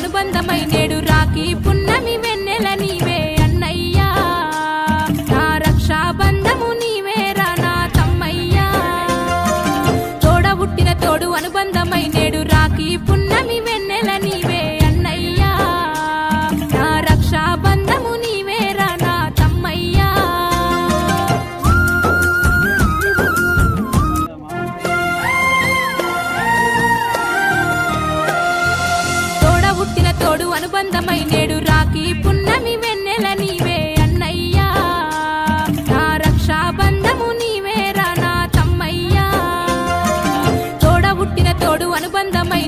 అనుబంధమై నేడు రాఖీ పున్నమి వెన్నెల నీవే అన్నయ్యా నా రక్షాబంధము నీవేరా నా తమ్మయ్యా తోడ పుట్టిన తోడు అనుబంధమై నేడు రాఖీ పున్నమి వెన్నెల నీవే అన్నయ్యా నా రక్షాబంధము నీవేరా నా తమ్మయ్యా తోడ పుట్టిన తోడు అనుబంధమై నేడు రాఖీ పున్నమి వెన్నెల నీవే అన్నయ్యా నా రక్షాబంధము నీవేరా నా తమ్మయ్యా తోడ పుట్టిన తోడు అనుబంధమై